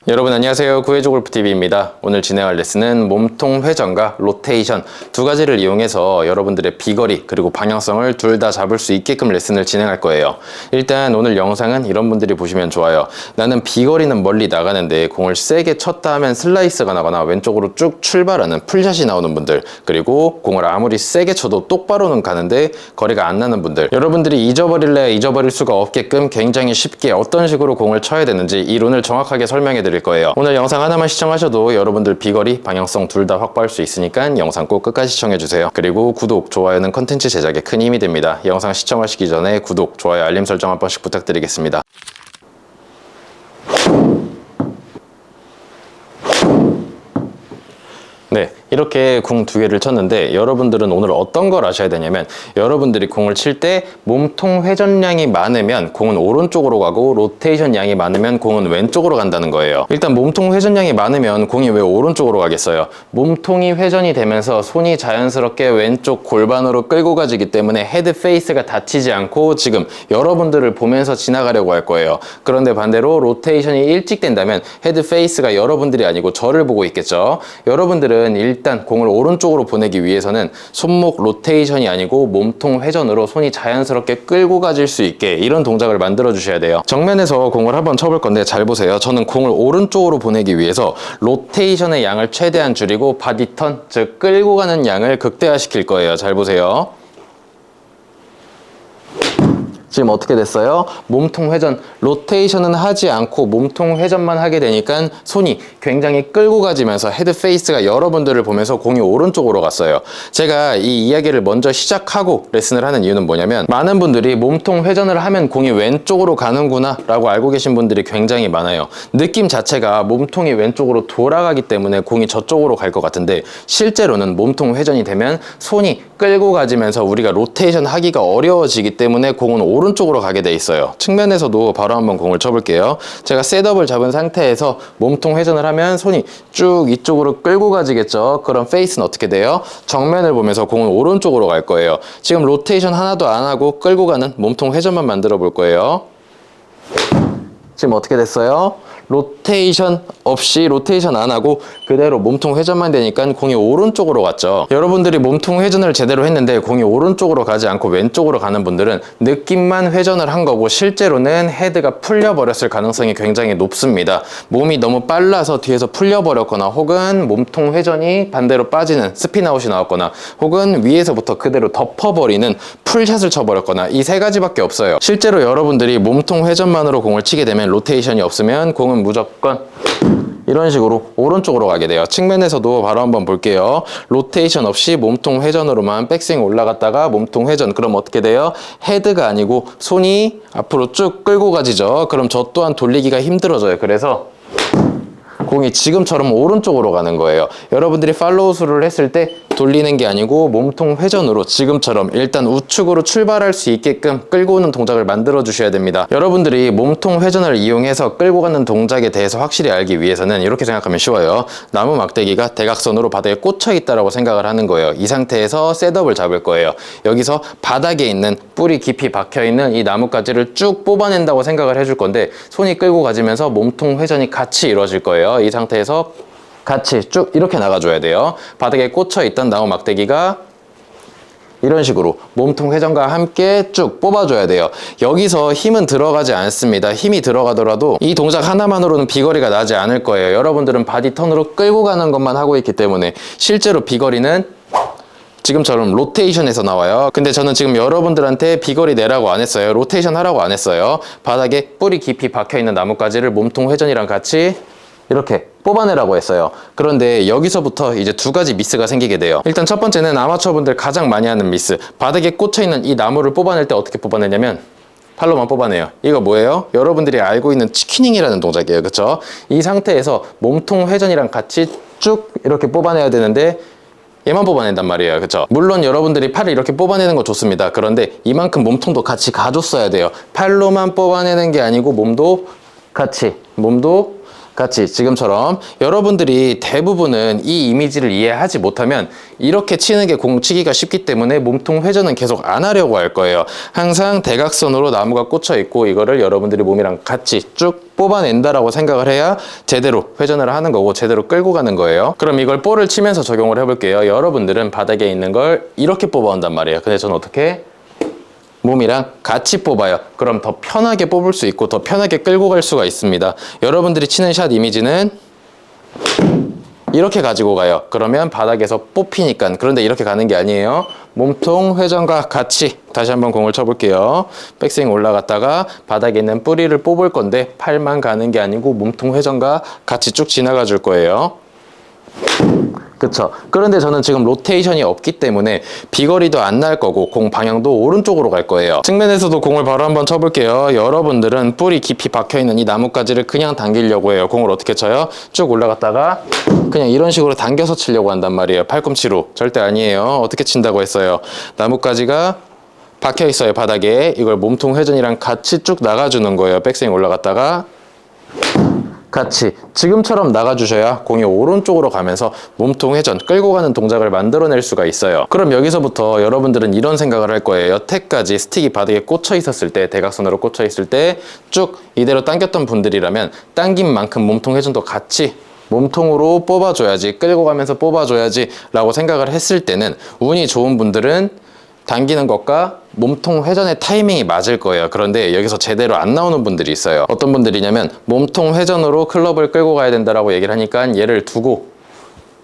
여러분 안녕하세요. 구해줘 골프TV입니다. 오늘 진행할 레슨은 몸통 회전과 로테이션 두 가지를 이용해서 여러분들의 비거리 그리고 방향성을 둘 다 잡을 수 있게끔 레슨을 진행할 거예요. 일단 오늘 영상은 이런 분들이 보시면 좋아요. 나는 비거리는 멀리 나가는데 공을 세게 쳤다 하면 슬라이스가 나거나 왼쪽으로 쭉 출발하는 풀샷이 나오는 분들, 그리고 공을 아무리 세게 쳐도 똑바로는 가는데 거리가 안 나는 분들, 여러분들이 잊어버릴 수가 없게끔 굉장히 쉽게 어떤 식으로 공을 쳐야 되는지 이론을 정확하게 설명해 드릴 거예요. 오늘 영상 하나만 시청하셔도 여러분들 비거리, 방향성 둘 다 확보할 수 있으니까 영상 꼭 끝까지 시청해주세요. 그리고 구독, 좋아요는 컨텐츠 제작에 큰 힘이 됩니다. 영상 시청하시기 전에 구독, 좋아요, 알림 설정 한 번씩 부탁드리겠습니다. 네, 이렇게 공 두 개를 쳤는데 여러분들은 오늘 어떤 걸 아셔야 되냐면, 여러분들이 공을 칠 때 몸통 회전량이 많으면 공은 오른쪽으로 가고 로테이션 양이 많으면 공은 왼쪽으로 간다는 거예요. 일단 몸통 회전량이 많으면 공이 왜 오른쪽으로 가겠어요? 몸통이 회전이 되면서 손이 자연스럽게 왼쪽 골반으로 끌고 가지기 때문에 헤드 페이스가 다치지 않고 지금 여러분들을 보면서 지나가려고 할 거예요. 그런데 반대로 로테이션이 일찍 된다면 헤드 페이스가 여러분들이 아니고 저를 보고 있겠죠. 여러분들은 일단 공을 오른쪽으로 보내기 위해서는 손목 로테이션이 아니고 몸통 회전으로 손이 자연스럽게 끌고 가질 수 있게 이런 동작을 만들어 주셔야 돼요. 정면에서 공을 한번 쳐볼 건데 잘 보세요. 저는 공을 오른쪽으로 보내기 위해서 로테이션의 양을 최대한 줄이고 바디턴, 즉 끌고 가는 양을 극대화시킬 거예요. 잘 보세요. 지금 어떻게 됐어요? 몸통 회전, 로테이션은 하지 않고 몸통 회전만 하게 되니까 손이 굉장히 끌고 가지면서 헤드 페이스가 여러분들을 보면서 공이 오른쪽으로 갔어요. 제가 이 이야기를 먼저 시작하고 레슨을 하는 이유는 뭐냐면, 많은 분들이 몸통 회전을 하면 공이 왼쪽으로 가는구나 라고 알고 계신 분들이 굉장히 많아요. 느낌 자체가 몸통이 왼쪽으로 돌아가기 때문에 공이 저쪽으로 갈 것 같은데, 실제로는 몸통 회전이 되면 손이 끌고 가지면서 우리가 로테이션 하기가 어려워지기 때문에 공은 오른쪽으로 가게 돼 있어요. 측면에서도 바로 한번 공을 쳐볼게요. 제가 셋업을 잡은 상태에서 몸통 회전을 하면 손이 쭉 이쪽으로 끌고 가지겠죠. 그럼 페이스는 어떻게 돼요? 정면을 보면서 공은 오른쪽으로 갈 거예요. 지금 로테이션 하나도 안 하고 끌고 가는 몸통 회전만 만들어 볼 거예요. 지금 어떻게 됐어요? 로테이션 없이, 로테이션 안 하고 그대로 몸통 회전만 되니까 공이 오른쪽으로 갔죠. 여러분들이 몸통 회전을 제대로 했는데 공이 오른쪽으로 가지 않고 왼쪽으로 가는 분들은 느낌만 회전을 한 거고 실제로는 헤드가 풀려버렸을 가능성이 굉장히 높습니다. 몸이 너무 빨라서 뒤에서 풀려버렸거나, 혹은 몸통 회전이 반대로 빠지는 스피나웃이 나왔거나, 혹은 위에서부터 그대로 덮어버리는 풀샷을 쳐버렸거나, 이 세 가지밖에 없어요. 실제로 여러분들이 몸통 회전만으로 공을 치게 되면 로테이션이 없으면 공은 무조건 이런 식으로 오른쪽으로 가게 돼요. 측면에서도 바로 한번 볼게요. 로테이션 없이 몸통 회전으로만 백스윙 올라갔다가 몸통 회전, 그럼 어떻게 돼요? 헤드가 아니고 손이 앞으로 쭉 끌고 가지죠. 그럼 저 또한 돌리기가 힘들어져요. 그래서 공이 지금처럼 오른쪽으로 가는 거예요. 여러분들이 팔로우스루를 했을 때 돌리는 게 아니고 몸통 회전으로 지금처럼 일단 우측으로 출발할 수 있게끔 끌고 오는 동작을 만들어 주셔야 됩니다. 여러분들이 몸통 회전을 이용해서 끌고 가는 동작에 대해서 확실히 알기 위해서는 이렇게 생각하면 쉬워요. 나무 막대기가 대각선으로 바닥에 꽂혀 있다라고 생각을 하는 거예요. 이 상태에서 셋업을 잡을 거예요. 여기서 바닥에 있는 뿌리 깊이 박혀 있는 이 나뭇가지를 쭉 뽑아낸다고 생각을 해줄 건데, 손이 끌고 가지면서 몸통 회전이 같이 이루어질 거예요. 이 상태에서 같이 쭉 이렇게 나가줘야 돼요. 바닥에 꽂혀 있던 나무 막대기가 이런 식으로 몸통 회전과 함께 쭉 뽑아줘야 돼요. 여기서 힘은 들어가지 않습니다. 힘이 들어가더라도 이 동작 하나만으로는 비거리가 나지 않을 거예요. 여러분들은 바디 턴으로 끌고 가는 것만 하고 있기 때문에 실제로 비거리는 지금처럼 로테이션에서 나와요. 근데 저는 지금 여러분들한테 비거리 내라고 안 했어요. 로테이션 하라고 안 했어요. 바닥에 뿌리 깊이 박혀있는 나뭇가지를 몸통 회전이랑 같이 이렇게 뽑아내라고 했어요. 그런데 여기서부터 이제 두 가지 미스가 생기게 돼요. 일단 첫 번째는 아마추어분들 가장 많이 하는 미스. 바닥에 꽂혀있는 이 나무를 뽑아낼 때 어떻게 뽑아내냐면 팔로만 뽑아내요. 이거 뭐예요? 여러분들이 알고 있는 치키닝이라는 동작이에요. 그쵸? 이 상태에서 몸통 회전이랑 같이 쭉 이렇게 뽑아내야 되는데 얘만 뽑아낸단 말이에요. 그쵸? 물론 여러분들이 팔을 이렇게 뽑아내는 거 좋습니다. 그런데 이만큼 몸통도 같이 가줬어야 돼요. 팔로만 뽑아내는 게 아니고 몸도 같이 지금처럼 여러분들이 대부분은 이 이미지를 이해하지 못하면 이렇게 치는 게 공 치기가 쉽기 때문에 몸통 회전은 계속 안 하려고 할 거예요. 항상 대각선으로 나무가 꽂혀 있고 이거를 여러분들이 몸이랑 같이 쭉 뽑아낸다라고 생각을 해야 제대로 회전을 하는 거고 제대로 끌고 가는 거예요. 그럼 이걸 볼을 치면서 적용을 해볼게요. 여러분들은 바닥에 있는 걸 이렇게 뽑아온단 말이에요. 근데 저는 어떻게? 몸이랑 같이 뽑아요. 그럼 더 편하게 뽑을 수 있고 더 편하게 끌고 갈 수가 있습니다. 여러분들이 치는 샷 이미지는 이렇게 가지고 가요. 그러면 바닥에서 뽑히니까. 그런데 이렇게 가는 게 아니에요. 몸통 회전과 같이 다시 한번 공을 쳐볼게요. 백스윙 올라갔다가 바닥에 있는 뿌리를 뽑을 건데 팔만 가는 게 아니고 몸통 회전과 같이 쭉 지나가 줄 거예요. 그쵸? 그런데 저는 지금 로테이션이 없기 때문에 비거리도 안 날 거고 공 방향도 오른쪽으로 갈 거예요. 측면에서도 공을 바로 한번 쳐볼게요. 여러분들은 뿌리 깊이 박혀있는 이 나뭇가지를 그냥 당기려고 해요. 공을 어떻게 쳐요? 쭉 올라갔다가 그냥 이런 식으로 당겨서 치려고 한단 말이에요. 팔꿈치로. 절대 아니에요. 어떻게 친다고 했어요? 나뭇가지가 박혀 있어요, 바닥에. 이걸 몸통 회전이랑 같이 쭉 나가주는 거예요. 백스윙 올라갔다가 같이 지금처럼 나가주셔야 공이 오른쪽으로 가면서 몸통 회전 끌고 가는 동작을 만들어낼 수가 있어요. 그럼 여기서부터 여러분들은 이런 생각을 할 거예요. 여태까지 스틱이 바닥에 꽂혀 있었을 때, 대각선으로 꽂혀 있을 때 쭉 이대로 당겼던 분들이라면 당긴 만큼 몸통 회전도 같이 몸통으로 뽑아줘야지, 끌고 가면서 뽑아줘야지 라고 생각을 했을 때는 운이 좋은 분들은 당기는 것과 몸통 회전의 타이밍이 맞을 거예요. 그런데 여기서 제대로 안 나오는 분들이 있어요. 어떤 분들이냐면 몸통 회전으로 클럽을 끌고 가야 된다라고 얘기를 하니까 얘를 두고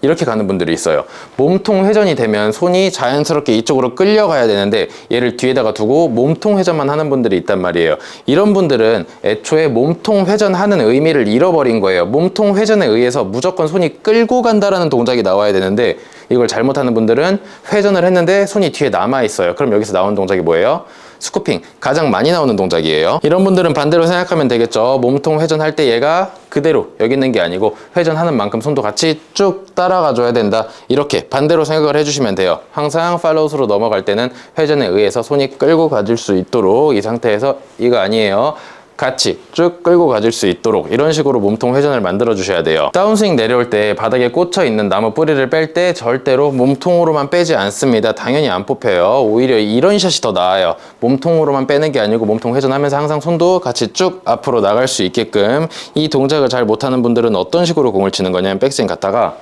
이렇게 가는 분들이 있어요. 몸통 회전이 되면 손이 자연스럽게 이쪽으로 끌려가야 되는데 얘를 뒤에다가 두고 몸통 회전만 하는 분들이 있단 말이에요. 이런 분들은 애초에 몸통 회전하는 의미를 잃어버린 거예요. 몸통 회전에 의해서 무조건 손이 끌고 간다라는 동작이 나와야 되는데 이걸 잘못하는 분들은 회전을 했는데 손이 뒤에 남아 있어요. 그럼 여기서 나오는 동작이 뭐예요? 스쿠핑, 가장 많이 나오는 동작이에요. 이런 분들은 반대로 생각하면 되겠죠. 몸통 회전할 때 얘가 그대로 여기 있는 게 아니고 회전하는 만큼 손도 같이 쭉 따라가 줘야 된다. 이렇게 반대로 생각을 해주시면 돼요. 항상 팔로우스로 넘어갈 때는 회전에 의해서 손이 끌고 가질 수 있도록 이 상태에서 이거 아니에요. 같이 쭉 끌고 가질 수 있도록 이런 식으로 몸통 회전을 만들어 주셔야 돼요. 다운스윙 내려올 때 바닥에 꽂혀 있는 나무 뿌리를 뺄 때 절대로 몸통으로만 빼지 않습니다. 당연히 안 뽑혀요. 오히려 이런 샷이 더 나아요. 몸통으로만 빼는 게 아니고 몸통 회전하면서 항상 손도 같이 쭉 앞으로 나갈 수 있게끔. 이 동작을 잘 못하는 분들은 어떤 식으로 공을 치는 거냐면 백스윙 갔다가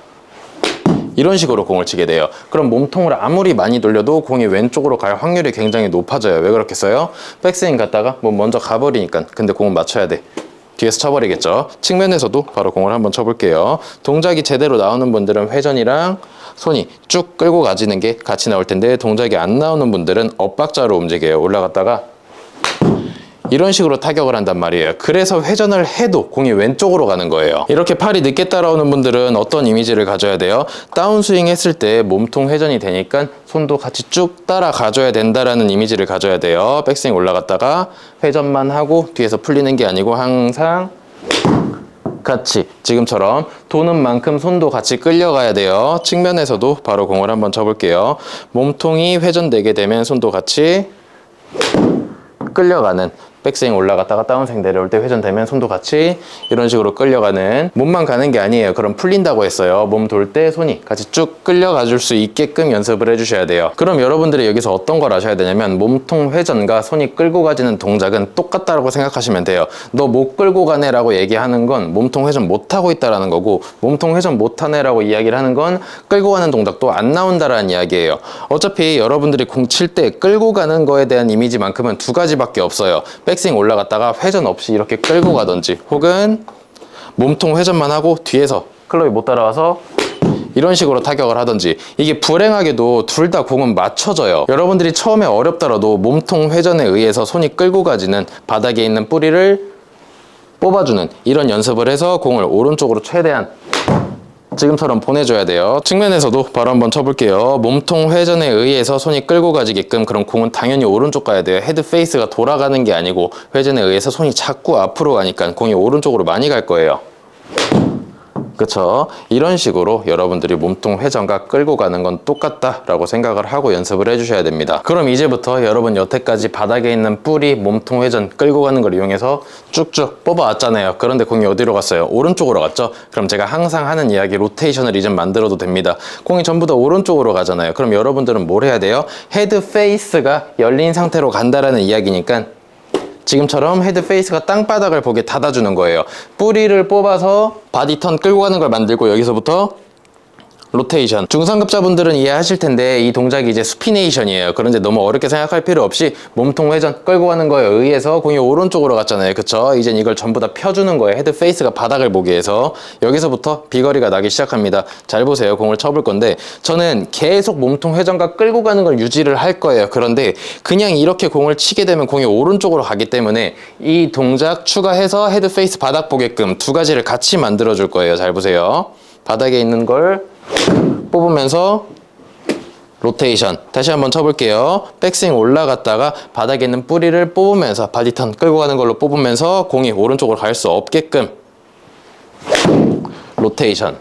이런 식으로 공을 치게 돼요. 그럼 몸통을 아무리 많이 돌려도 공이 왼쪽으로 갈 확률이 굉장히 높아져요. 왜 그렇겠어요? 백스윙 갔다가 뭐 먼저 가버리니까. 근데 공은 맞춰야 돼. 뒤에서 쳐버리겠죠. 측면에서도 바로 공을 한번 쳐볼게요. 동작이 제대로 나오는 분들은 회전이랑 손이 쭉 끌고 가지는 게 같이 나올 텐데 동작이 안 나오는 분들은 엇박자로 움직여요. 올라갔다가 이런 식으로 타격을 한단 말이에요. 그래서 회전을 해도 공이 왼쪽으로 가는 거예요. 이렇게 팔이 늦게 따라오는 분들은 어떤 이미지를 가져야 돼요? 다운스윙 했을 때 몸통 회전이 되니까 손도 같이 쭉 따라가줘야 된다라는 이미지를 가져야 돼요. 백스윙 올라갔다가 회전만 하고 뒤에서 풀리는 게 아니고 항상 같이 지금처럼 도는 만큼 손도 같이 끌려가야 돼요. 측면에서도 바로 공을 한번 쳐볼게요. 몸통이 회전되게 되면 손도 같이 끌려가는, 백스윙 올라갔다가 다운스윙 내려올 때 회전되면 손도 같이 이런 식으로 끌려가는. 몸만 가는 게 아니에요. 그럼 풀린다고 했어요. 몸 돌 때 손이 같이 쭉 끌려가 줄 수 있게끔 연습을 해주셔야 돼요. 그럼 여러분들이 여기서 어떤 걸 아셔야 되냐면 몸통 회전과 손이 끌고 가지는 동작은 똑같다라고 생각하시면 돼요. 너 못 끌고 가네 라고 얘기하는 건 몸통 회전 못하고 있다라는 거고, 몸통 회전 못하네 라고 이야기를 하는 건 끌고 가는 동작도 안 나온다라는 이야기예요. 어차피 여러분들이 공 칠 때 끌고 가는 거에 대한 이미지만큼은 두 가지밖에 없어요. 백스윙 올라갔다가 회전 없이 이렇게 끌고 가든지, 혹은 몸통 회전만 하고 뒤에서 클럽이 못 따라와서 이런 식으로 타격을 하든지. 이게 불행하게도 둘 다 공은 맞춰져요. 여러분들이 처음에 어렵더라도 몸통 회전에 의해서 손이 끌고 가지는 바닥에 있는 뿌리를 뽑아주는 이런 연습을 해서 공을 오른쪽으로 최대한 지금처럼 보내줘야 돼요. 측면에서도 바로 한번 쳐볼게요. 몸통 회전에 의해서 손이 끌고 가지게끔. 그럼 공은 당연히 오른쪽 가야 돼요. 헤드 페이스가 돌아가는 게 아니고 회전에 의해서 손이 자꾸 앞으로 가니까 공이 오른쪽으로 많이 갈 거예요. 그쵸? 이런 식으로 여러분들이 몸통 회전과 끌고 가는 건 똑같다라고 생각을 하고 연습을 해주셔야 됩니다. 그럼 이제부터 여러분 여태까지 바닥에 있는 뿌리, 몸통 회전 끌고 가는 걸 이용해서 쭉쭉 뽑아왔잖아요. 그런데 공이 어디로 갔어요? 오른쪽으로 갔죠? 그럼 제가 항상 하는 이야기 로테이션을 이제 만들어도 됩니다. 공이 전부 다 오른쪽으로 가잖아요. 그럼 여러분들은 뭘 해야 돼요? 헤드 페이스가 열린 상태로 간다라는 이야기니까 지금처럼 헤드 페이스가 땅바닥을 보게 닫아주는 거예요. 뿌리를 뽑아서 바디 턴 끌고 가는 걸 만들고 여기서부터 로테이션. 중상급자분들은 이해하실 텐데 이 동작이 이제 수피네이션이에요. 그런데 너무 어렵게 생각할 필요 없이 몸통 회전 끌고 가는 거에 의해서 공이 오른쪽으로 갔잖아요. 그쵸? 이젠 이걸 전부 다 펴주는 거예요. 헤드 페이스가 바닥을 보기 위해서. 여기서부터 비거리가 나기 시작합니다. 잘 보세요. 공을 쳐볼 건데 저는 계속 몸통 회전과 끌고 가는 걸 유지를 할 거예요. 그런데 그냥 이렇게 공을 치게 되면 공이 오른쪽으로 가기 때문에 이 동작 추가해서 헤드 페이스 바닥 보게끔 두 가지를 같이 만들어 줄 거예요. 잘 보세요. 바닥에 있는 걸 뽑으면서 로테이션. 다시 한번 쳐볼게요. 백스윙 올라갔다가 바닥에 있는 뿌리를 뽑으면서 바디턴 끌고 가는 걸로 뽑으면서 공이 오른쪽으로 갈 수 없게끔 로테이션.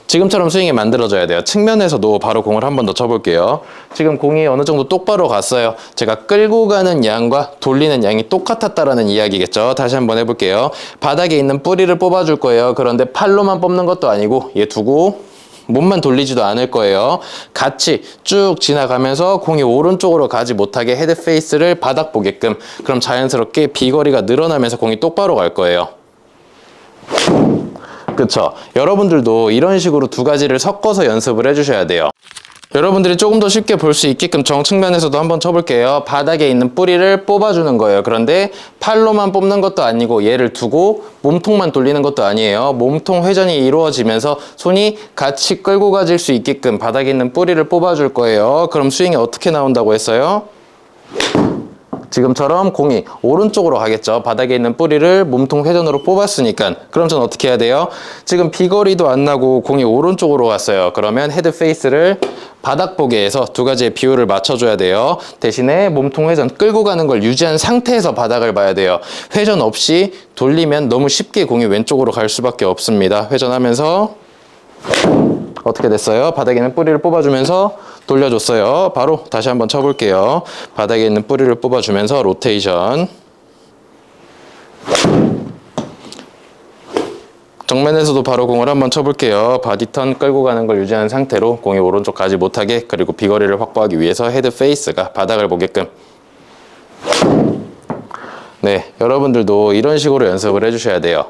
지금처럼 스윙이 만들어져야 돼요. 측면에서도 바로 공을 한 번 더 쳐볼게요. 지금 공이 어느 정도 똑바로 갔어요. 제가 끌고 가는 양과 돌리는 양이 똑같았다라는 이야기겠죠. 다시 한번 해볼게요. 바닥에 있는 뿌리를 뽑아줄 거예요. 그런데 팔로만 뽑는 것도 아니고 얘 두고 몸만 돌리지도 않을 거예요. 같이 쭉 지나가면서 공이 오른쪽으로 가지 못하게 헤드 페이스를 바닥 보게끔. 그럼 자연스럽게 비거리가 늘어나면서 공이 똑바로 갈 거예요. 그쵸? 여러분들도 이런 식으로 두 가지를 섞어서 연습을 해주셔야 돼요. 여러분들이 조금 더 쉽게 볼 수 있게끔 정측면에서도 한번 쳐볼게요. 바닥에 있는 뿌리를 뽑아주는 거예요. 그런데 팔로만 뽑는 것도 아니고 얘를 두고 몸통만 돌리는 것도 아니에요. 몸통 회전이 이루어지면서 손이 같이 끌고 가질 수 있게끔 바닥에 있는 뿌리를 뽑아줄 거예요. 그럼 스윙이 어떻게 나온다고 했어요? 지금처럼 공이 오른쪽으로 가겠죠. 바닥에 있는 뿌리를 몸통 회전으로 뽑았으니까. 그럼 전 어떻게 해야 돼요? 지금 비거리도 안 나고 공이 오른쪽으로 갔어요. 그러면 헤드 페이스를 바닥 보게 해서 두 가지의 비율을 맞춰줘야 돼요. 대신에 몸통 회전 끌고 가는 걸 유지한 상태에서 바닥을 봐야 돼요. 회전 없이 돌리면 너무 쉽게 공이 왼쪽으로 갈 수밖에 없습니다. 회전하면서 어떻게 됐어요? 바닥에 있는 뿌리를 뽑아주면서 돌려줬어요. 바로 다시 한번 쳐볼게요. 바닥에 있는 뿌리를 뽑아주면서 로테이션. 정면에서도 바로 공을 한번 쳐볼게요. 바디턴 끌고 가는 걸 유지한 상태로 공이 오른쪽 가지 못하게, 그리고 비거리를 확보하기 위해서 헤드 페이스가 바닥을 보게끔. 네, 여러분들도 이런 식으로 연습을 해주셔야 돼요.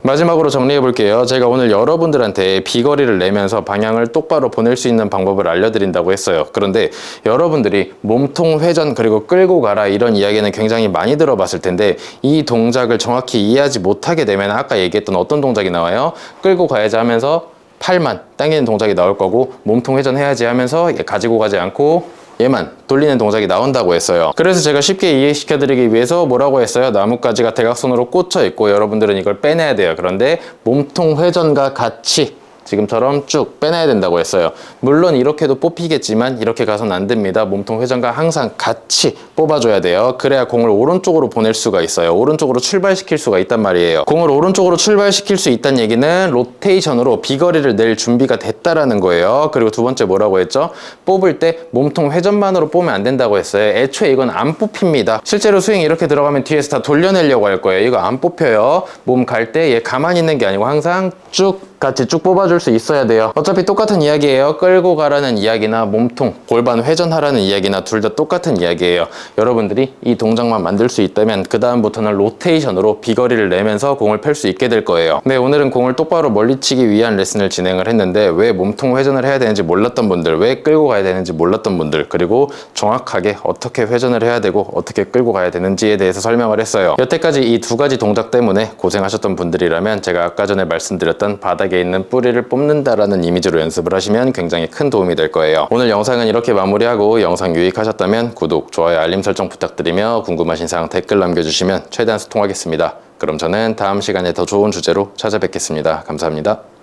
마지막으로 정리해 볼게요. 제가 오늘 여러분들한테 비거리를 내면서 방향을 똑바로 보낼 수 있는 방법을 알려드린다고 했어요. 그런데 여러분들이 몸통 회전 그리고 끌고 가라 이런 이야기는 굉장히 많이 들어봤을 텐데 이 동작을 정확히 이해하지 못하게 되면 아까 얘기했던 어떤 동작이 나와요? 끌고 가야지 하면서 팔만 당기는 동작이 나올 거고, 몸통 회전해야지 하면서 가지고 가지 않고 얘만 돌리는 동작이 나온다고 했어요. 그래서 제가 쉽게 이해시켜 드리기 위해서 뭐라고 했어요? 나뭇가지가 대각선으로 꽂혀 있고 여러분들은 이걸 빼내야 돼요. 그런데 몸통 회전과 같이 지금처럼 쭉 빼내야 된다고 했어요. 물론 이렇게도 뽑히겠지만 이렇게 가서는 안 됩니다. 몸통 회전과 항상 같이 뽑아줘야 돼요. 그래야 공을 오른쪽으로 보낼 수가 있어요. 오른쪽으로 출발시킬 수가 있단 말이에요. 공을 오른쪽으로 출발시킬 수 있다는 얘기는 로테이션으로 비거리를 낼 준비가 됐다라는 거예요. 그리고 두 번째 뭐라고 했죠? 뽑을 때 몸통 회전만으로 뽑으면 안 된다고 했어요. 애초에 이건 안 뽑힙니다. 실제로 스윙 이렇게 들어가면 뒤에서 다 돌려내려고 할 거예요. 이거 안 뽑혀요. 몸 갈 때 얘 가만히 있는 게 아니고 항상 쭉 같이 쭉 뽑아줄 수 있어야 돼요. 어차피 똑같은 이야기예요. 끌고 가라는 이야기나 몸통, 골반 회전하라는 이야기나 둘 다 똑같은 이야기예요. 여러분들이 이 동작만 만들 수 있다면 그 다음부터는 로테이션으로 비거리를 내면서 공을 펼 수 있게 될 거예요. 네, 오늘은 공을 똑바로 멀리치기 위한 레슨을 진행을 했는데 왜 몸통 회전을 해야 되는지 몰랐던 분들, 왜 끌고 가야 되는지 몰랐던 분들, 그리고 정확하게 어떻게 회전을 해야 되고 어떻게 끌고 가야 되는지에 대해서 설명을 했어요. 여태까지 이 두 가지 동작 때문에 고생하셨던 분들이라면 제가 아까 전에 말씀드렸던 바닥에 있는 뿌리를 뽑는다라는 이미지로 연습을 하시면 굉장히 큰 도움이 될 거예요. 오늘 영상은 이렇게 마무리하고 영상 유익하셨다면 구독, 좋아요, 알림 설정 부탁드리며 궁금하신 사항 댓글 남겨주시면 최대한 소통하겠습니다. 그럼 저는 다음 시간에 더 좋은 주제로 찾아뵙겠습니다. 감사합니다.